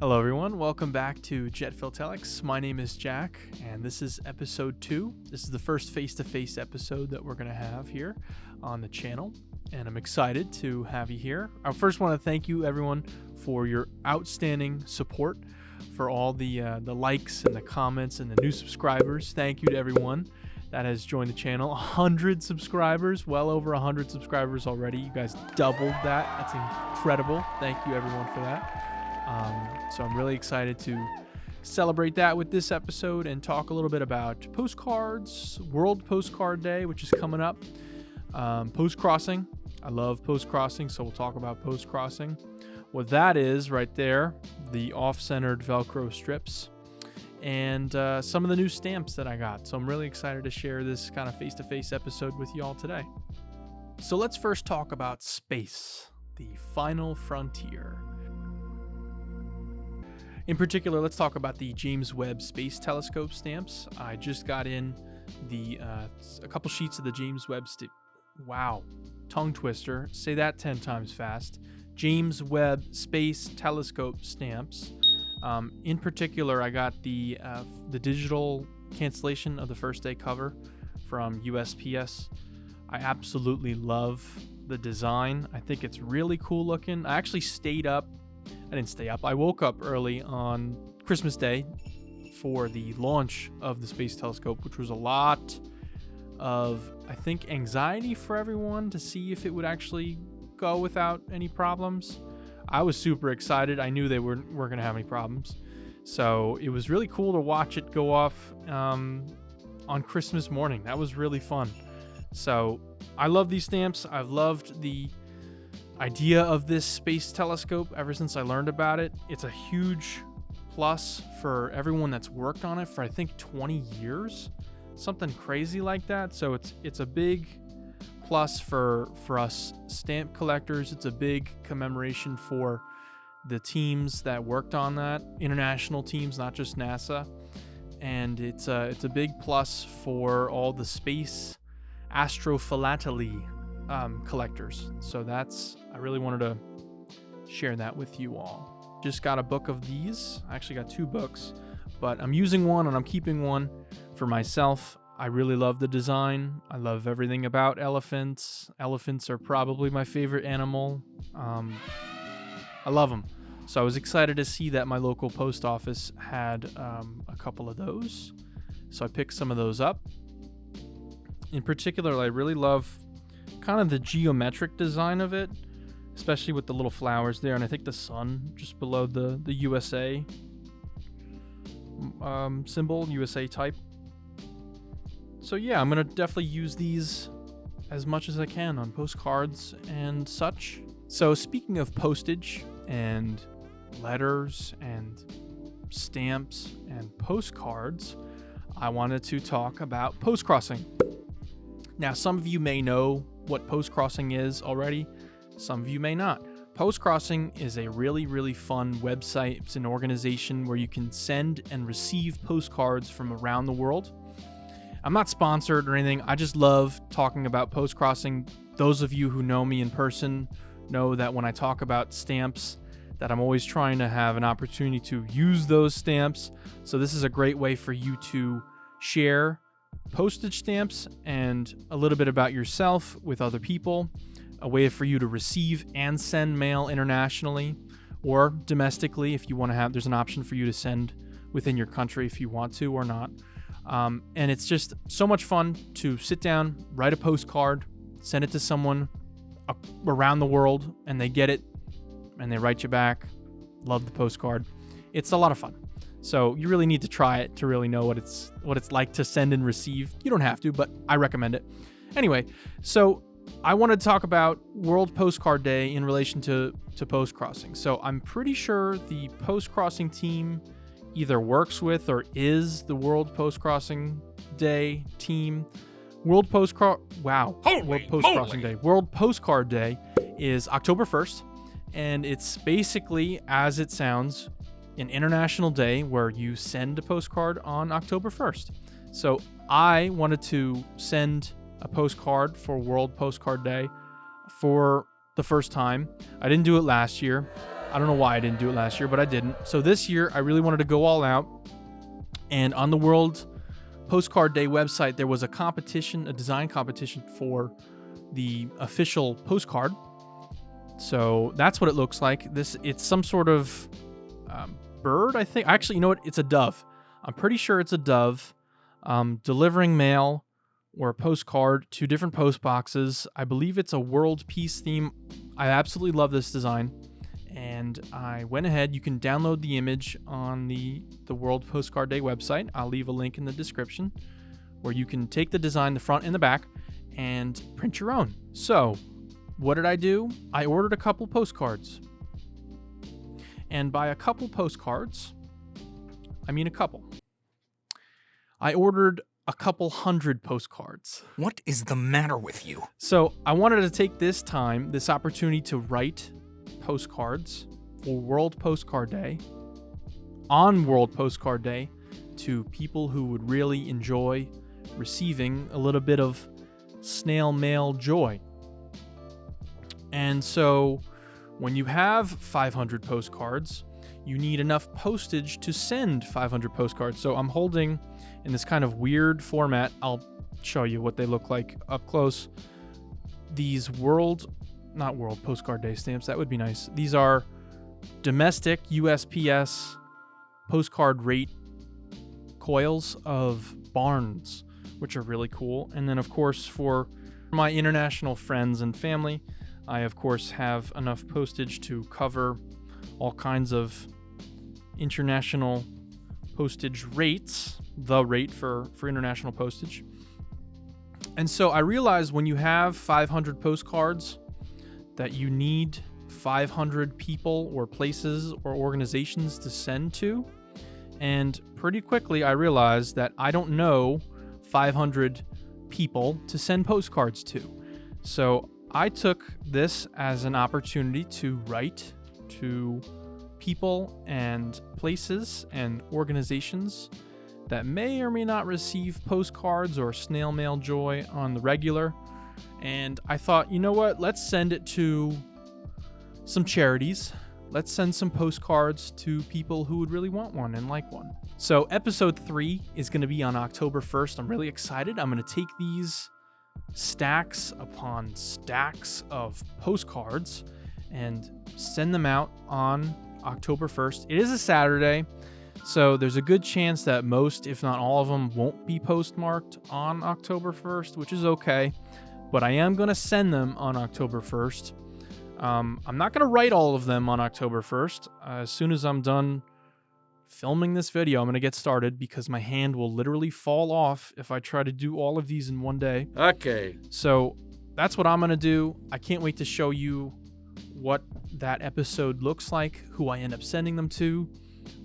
Hello everyone, welcome back to JET Philatelics. My name is Jack, and this is episode 2. This is the first face-to-face episode that we're going to have here on the channel, and I'm excited to have you here. I first want to thank you everyone for your outstanding support, for all the likes and the comments and the new subscribers. Thank you to everyone that has joined the channel. 100 subscribers, well over 100 subscribers already. You guys doubled that. That's incredible. Thank you everyone for that. So I'm really excited to celebrate that with this episode and talk a little bit about Postcards, World Postcard Day, which is coming up. Postcrossing. I love postcrossing, so we'll talk about postcrossing. What that is right there, the off-centered Velcro strips, and some of the new stamps that I got. So I'm really excited to share this kind of face-to-face episode with you all today. So let's first talk about space, the final frontier. In particular, let's talk about the James Webb Space Telescope stamps. I just got in a couple sheets of the James Webb wow, tongue twister. Say that 10 times fast. James Webb Space Telescope stamps. In particular, I got the digital cancellation of the first day cover from USPS. I absolutely love the design. I think it's really cool looking. I actually I woke up early on Christmas Day for the launch of the Space Telescope, which was a lot of, I think, anxiety for everyone to see if it would actually go without any problems. I was super excited. I knew they weren't going to have any problems. So it was really cool to watch it go off on Christmas morning. That was really fun. So I love these stamps. I've loved the idea of this space telescope ever since I learned about it. It's a huge plus for everyone that's worked on it for I think 20 years, something crazy like that. So it's a big plus for us stamp collectors. It's a big commemoration for the teams that worked on that, international teams, not just NASA. And it's a big plus for all the space astrophilately collectors. So I really wanted to share that with you all. Just got a book of these. I actually got 2 books, but I'm using one and I'm keeping one for myself. I really love the design. I love everything about elephants. Elephants are probably my favorite animal. I love them. So I was excited to see that my local post office had a couple of those. So I picked some of those up. In particular, I really love kind of the geometric design of it, especially with the little flowers there, and I think the sun just below the USA symbol, USA type. So yeah, I'm gonna definitely use these as much as I can on postcards and such. So speaking of postage and letters and stamps and postcards, I wanted to talk about postcrossing. Now, some of you may know what postcrossing is already. Some of you may not. Postcrossing is a really, really fun website. It's an organization where you can send and receive postcards from around the world. I'm not sponsored or anything. I just love talking about postcrossing. Those of you who know me in person know that when I talk about stamps, that I'm always trying to have an opportunity to use those stamps. So this is a great way for you to share postage stamps and a little bit about yourself with other people, a way for you to receive and send mail internationally or domestically if you want to have. There's an option for you to send within your country if you want to or not. And it's just so much fun to sit down, write a postcard, send it to someone around the world, and they get it and they write you back. Love the postcard. It's a lot of fun. So you really need to try it to really know what it's like to send and receive. You don't have to, but I recommend it. Anyway, so I wanted to talk about World Postcard Day in relation to postcrossing. So I'm pretty sure the postcrossing team either works with or is the World Postcrossing Day team. World Postcrossing Day. World Postcard Day is October 1st, and it's basically, as it sounds, an international day where you send a postcard on October 1st. So I wanted to send a postcard for World Postcard Day for the first time. I didn't do it last year. I don't know why I didn't do it last year, but I didn't. So this year, I really wanted to go all out. And on the World Postcard Day website, there was a competition, a design competition for the official postcard. So that's what it looks like. It's some sort of bird, I think. Actually, you know what? It's a dove. I'm pretty sure it's a dove delivering mail or a postcard to different post boxes. I believe it's a world peace theme. I absolutely love this design. And I went ahead. You can download the image on the World Postcard Day website. I'll leave a link in the description where you can take the design, the front and the back, and print your own. So what did I do? I ordered a couple postcards. And by a couple postcards, I mean a couple. I ordered a couple hundred postcards. What is the matter with you? So I wanted to take this opportunity to write postcards for World Postcard Day, on World Postcard Day, to people who would really enjoy receiving a little bit of snail mail joy. And so when you have 500 postcards, you need enough postage to send 500 postcards. So I'm holding in this kind of weird format. I'll show you what they look like up close. These not World Postcard Day stamps. That would be nice. These are domestic USPS postcard rate coils of Barnes, which are really cool. And then, of course, for my international friends and family, I, of course, have enough postage to cover all kinds of international postage rates, the rate for international postage. And so I realized when you have 500 postcards that you need 500 people or places or organizations to send to. And pretty quickly I realized that I don't know 500 people to send postcards to. So I took this as an opportunity to write to people and places and organizations that may or may not receive postcards or snail mail joy on the regular. And I thought, you know what? Let's send it to some charities. Let's send some postcards to people who would really want one and like one. So episode 3 is going to be on October 1st. I'm really excited. I'm going to take these stacks upon stacks of postcards and send them out on October 1st. It is a Saturday, so there's a good chance that most, if not all of them, won't be postmarked on October 1st, which is okay. But I am going to send them on October 1st. I'm not going to write all of them on October 1st. As soon as I'm done filming this video, I'm going to get started because my hand will literally fall off if I try to do all of these in one day. Okay. So that's what I'm going to do. I can't wait to show you what that episode looks like, who I end up sending them to,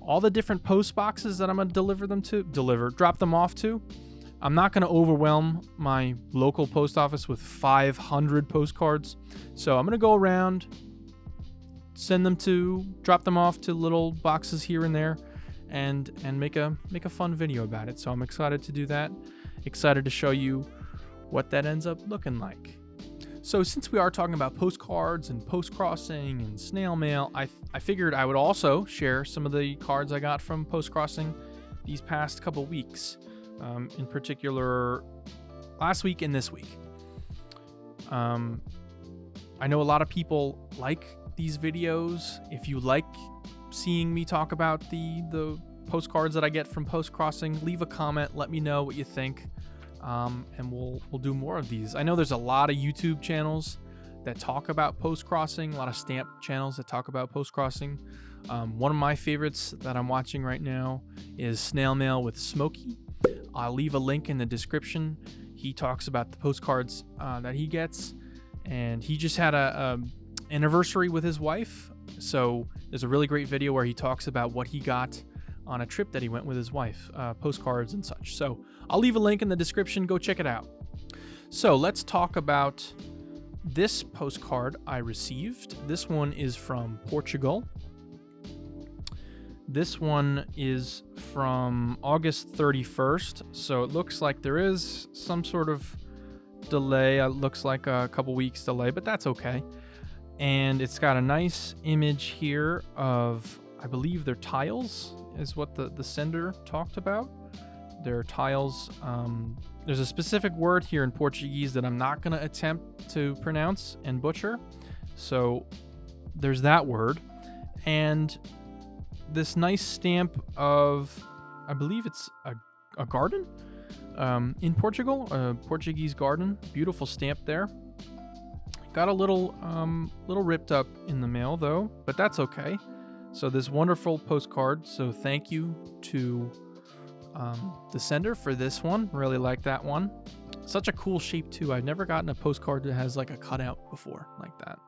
all the different post boxes that I'm going to drop them off to. I'm not going to overwhelm my local post office with 500 postcards. So I'm going to go around, drop them off to little boxes here and there, and make a fun video about it. So I'm excited to do that. Excited to show you what that ends up looking like. So since we are talking about postcards and postcrossing and snail mail, I figured I would also share some of the cards I got from Postcrossing these past couple weeks. In particular, last week and this week. I know a lot of people like these videos. If you like seeing me talk about the postcards that I get from Postcrossing, leave a comment. Let me know what you think, and we'll do more of these. I know there's a lot of YouTube channels that talk about Postcrossing, a lot of stamp channels that talk about Postcrossing. One of my favorites that I'm watching right now is Snail Mail with Smokey. I'll leave a link in the description. He talks about the postcards that he gets, and he just had a anniversary with his wife. So there's a really great video where he talks about what he got on a trip that he went with his wife, postcards and such. So I'll leave a link in the description. Go check it out. So let's talk about this postcard I received. This one is from Portugal. This one is from August 31st, so it looks like there is some sort of delay. It looks like a couple weeks delay, but that's okay. And it's got a nice image here of, I believe they're tiles, is what the sender talked about. They're tiles. There's a specific word here in Portuguese that I'm not going to attempt to pronounce and butcher. So there's that word. And this nice stamp of, I believe it's a garden in Portugal, a Portuguese garden. Beautiful stamp there. Got a little ripped up in the mail though, but that's okay. So this wonderful postcard. So thank you to the sender for this one. Really like that one. Such a cool shape too. I've never gotten a postcard that has like a cutout before like that.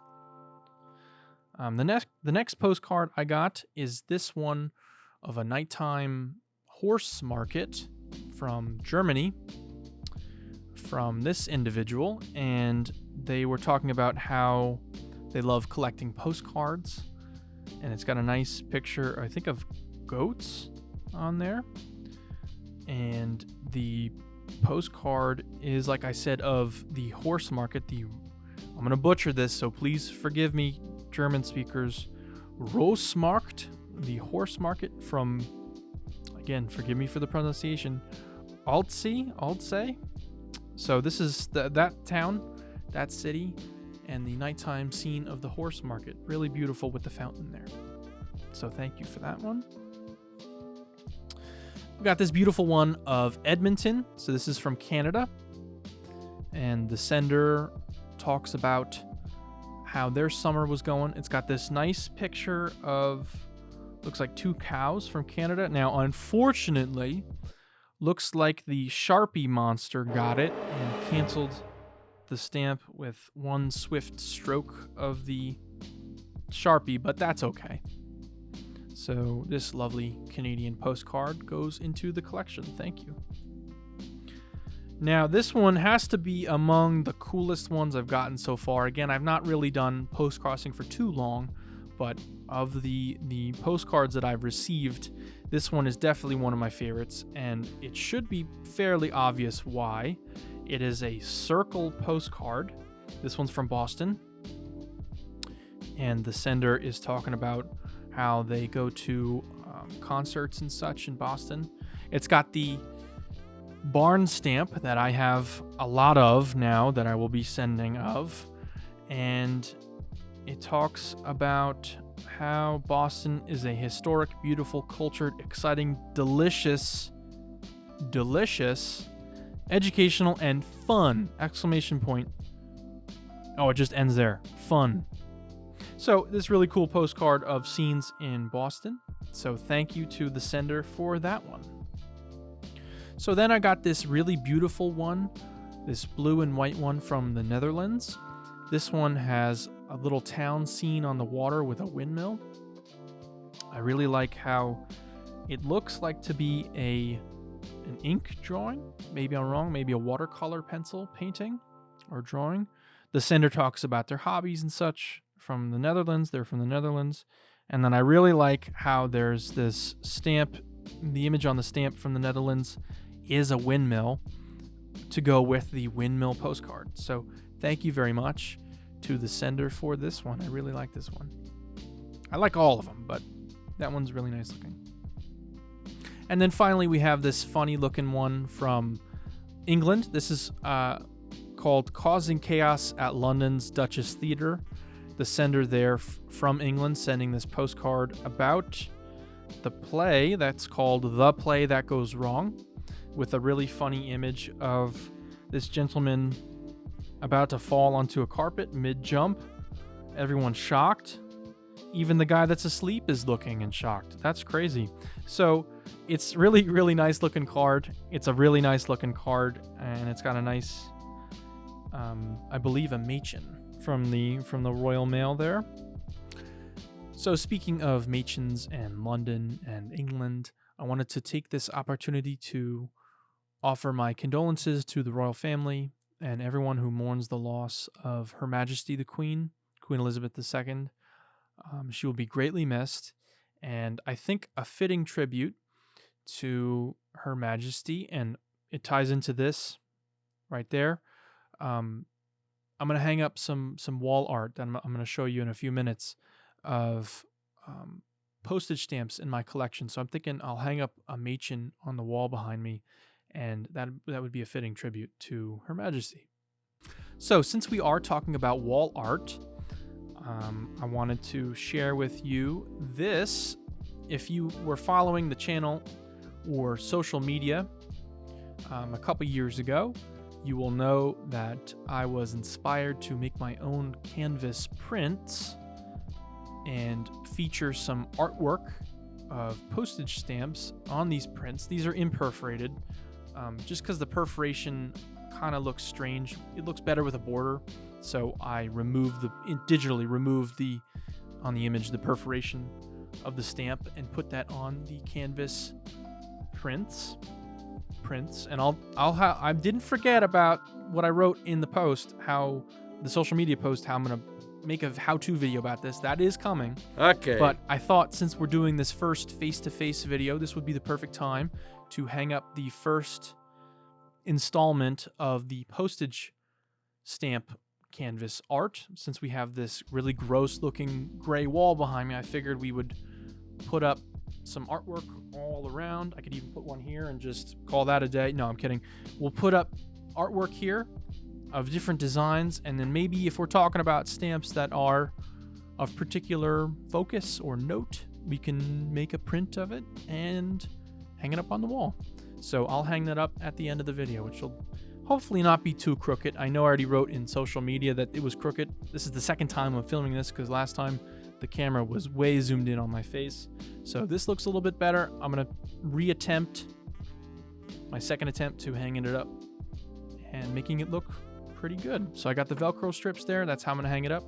The next postcard I got is this one of a nighttime horse market from Germany from this individual, and they were talking about how they love collecting postcards, and it's got a nice picture, I think, of goats on there, and the postcard is, like I said, of the horse market. I'm gonna butcher this, so please forgive me, German speakers. Rossmarkt, the horse market from, again, forgive me for the pronunciation, Altsee. So this is that town, that city, and the nighttime scene of the horse market. Really beautiful with the fountain there. So thank you for that one. We got this beautiful one of Edmonton. So this is from Canada. And the sender talks about how their summer was going. It's got this nice picture of, looks like 2 cows from Canada. Now, unfortunately, looks like the Sharpie monster got it and canceled the stamp with one swift stroke of the Sharpie, but that's okay. So this lovely Canadian postcard goes into the collection. Thank you. Now, this one has to be among the coolest ones I've gotten so far. Again, I've not really done postcrossing for too long, but of the postcards that I've received, this one is definitely one of my favorites, and it should be fairly obvious why. It is a circle postcard. This one's from Boston, and the sender is talking about how they go to concerts and such in Boston. It's got the barn stamp that I have a lot of now that I will be sending of, and it talks about how Boston is a historic, beautiful, cultured, exciting, delicious, educational, and fun! Exclamation point. Oh, it just ends there. Fun. So this really cool postcard of scenes in Boston. So thank you to the sender for that one. So then I got this really beautiful one, this blue and white one from the Netherlands. This one has a little town scene on the water with a windmill. I really like how it looks like to be an ink drawing. Maybe I'm wrong. Maybe a watercolor pencil painting or drawing. The sender talks about their hobbies and such from the Netherlands. They're from the Netherlands. And then I really like how there's this stamp. The image on the stamp from the Netherlands is a windmill to go with the windmill postcard. So thank you very much to the sender for this one. I really like this one. I like all of them, but that one's really nice looking. And then finally, we have this funny looking one from England. This is called Causing Chaos at London's Duchess Theatre. The sender there from England sending this postcard about the play that's called The Play That Goes Wrong, with a really funny image of this gentleman about to fall onto a carpet mid-jump. Everyone's shocked. Even the guy that's asleep is looking and shocked. That's crazy. So it's really, really nice looking card. It's a really nice looking card, and it's got a nice, I believe, a Machen from the Royal Mail there. So speaking of Machens and London and England, I wanted to take this opportunity to offer my condolences to the royal family and everyone who mourns the loss of Her Majesty the Queen, Queen Elizabeth II. She will be greatly missed, and I think a fitting tribute to Her Majesty, and it ties into this right there. I'm gonna hang up some wall art that I'm gonna show you in a few minutes of postage stamps in my collection. So I'm thinking I'll hang up a Machen on the wall behind me, and that would be a fitting tribute to Her Majesty. So since we are talking about wall art, I wanted to share with you this. If you were following the channel or social media a couple years ago, you will know that I was inspired to make my own canvas prints and feature some artwork of postage stamps on these prints. These are imperforated, just because the perforation kind of looks strange. It looks better with a border, so I digitally removed on the image the perforation of the stamp and put that on the canvas prints. And I didn't forget about what I wrote in the post, how the social media post, how I'm gonna make a how-to video about this. That is coming. Okay. But I thought since we're doing this first face-to-face video, this would be the perfect time to hang up the first installment of the postage stamp canvas art. Since we have this really gross-looking gray wall behind me, I figured we would put up some artwork all around. I could even put one here and just call that a day. No, I'm kidding. We'll put up artwork here of different designs, and then maybe if we're talking about stamps that are of particular focus or note, we can make a print of it and hang it up on the wall. So I'll hang that up at the end of the video, which will hopefully not be too crooked. I know I already wrote in social media that it was crooked. This is the second time I'm filming this because last time the camera was way zoomed in on my face. So this looks a little bit better. I'm gonna reattempt my second attempt to hanging it up and making it look pretty good. So I got the Velcro strips there. That's how I'm gonna hang it up.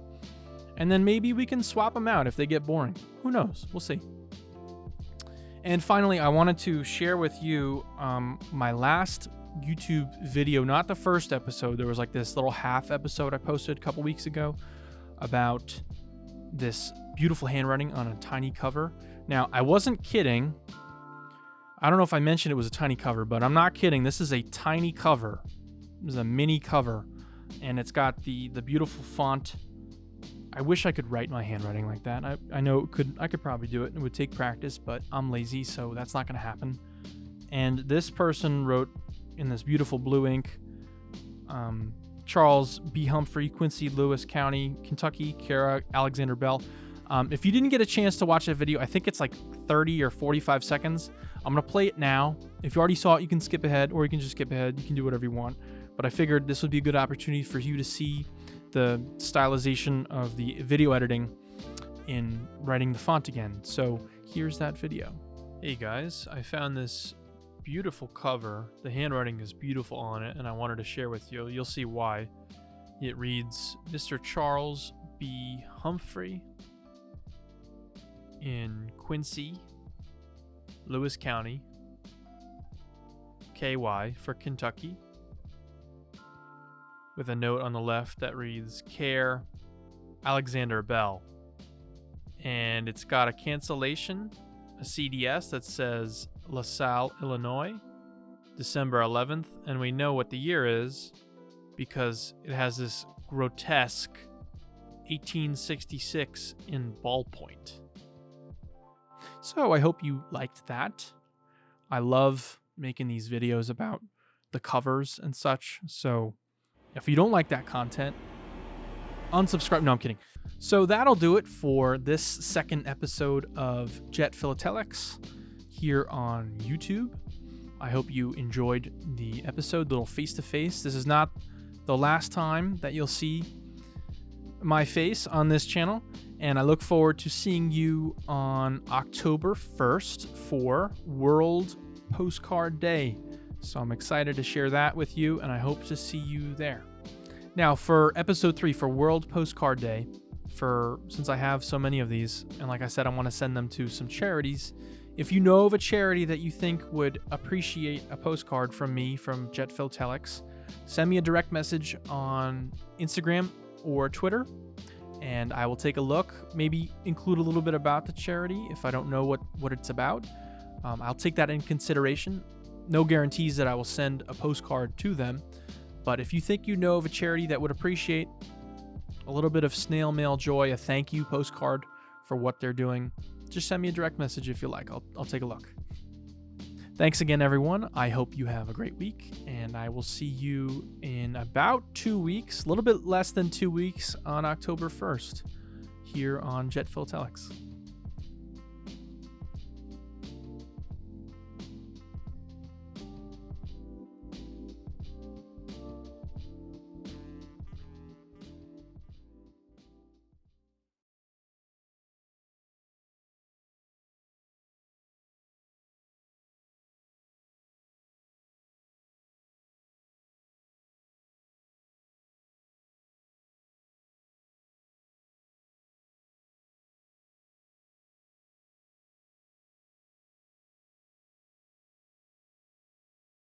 And then maybe we can swap them out if they get boring. Who knows? We'll see. And finally, I wanted to share with you my last YouTube video, not the first episode. There was like this little half episode I posted a couple weeks ago about this beautiful handwriting on a tiny cover. Now, I wasn't kidding. I don't know if I mentioned it was a tiny cover, but I'm not kidding. This is a tiny cover. This is a mini cover, and it's got the beautiful font. I wish I could write my handwriting like that. I know I could probably do it. It would take practice, but I'm lazy, so that's not going to happen. And this person wrote in this beautiful blue ink, Charles B. Humphrey, Quincy, Lewis County, Kentucky, Kara, Alexander Bell. If you didn't get a chance to watch that video, I think it's like 30 or 45 seconds. I'm going to play it now. If you already saw it, you can skip ahead, or you can just skip ahead. You can do whatever you want. But I figured this would be a good opportunity for you to see the stylization of the video editing in writing the font again. So here's that video. Hey guys, I found this beautiful cover. The handwriting is beautiful on it, and I wanted to share with you. You'll see why. It reads, Mr. Charles B. Humphrey in Quincy, Lewis County, KY for Kentucky, with a note on the left that reads, Care, Alexander Bell. And it's got a cancellation, a CDS that says LaSalle, Illinois, December 11th. And we know what the year is because it has this grotesque 1866 in ballpoint. So I hope you liked that. I love making these videos about the covers and such. So if you don't like that content, unsubscribe. No, I'm kidding. So that'll do it for this second episode of JET Philatelics here on YouTube. I hope you enjoyed the episode, little face-to-face. This is not the last time that you'll see my face on this channel, and I look forward to seeing you on October 1st for World Postcard Day. So I'm excited to share that with you, and I hope to see you there. Now, for episode 3, for World Postcard Day, since I have so many of these, and like I said, I want to send them to some charities. If you know of a charity that you think would appreciate a postcard from me, from JET Philatelics, send me a direct message on Instagram or Twitter, and I will take a look, maybe include a little bit about the charity if I don't know what it's about. I'll take that in consideration. No guarantees that I will send a postcard to them, But if you think you know of a charity that would appreciate a little bit of snail mail joy, a thank you postcard for what they're doing, just send me a direct message if you like. I'll take a look. Thanks again, everyone. I hope you have a great week, and I will see you in about 2 weeks, a little bit less than 2 weeks, on October 1st here on JET Philatelics.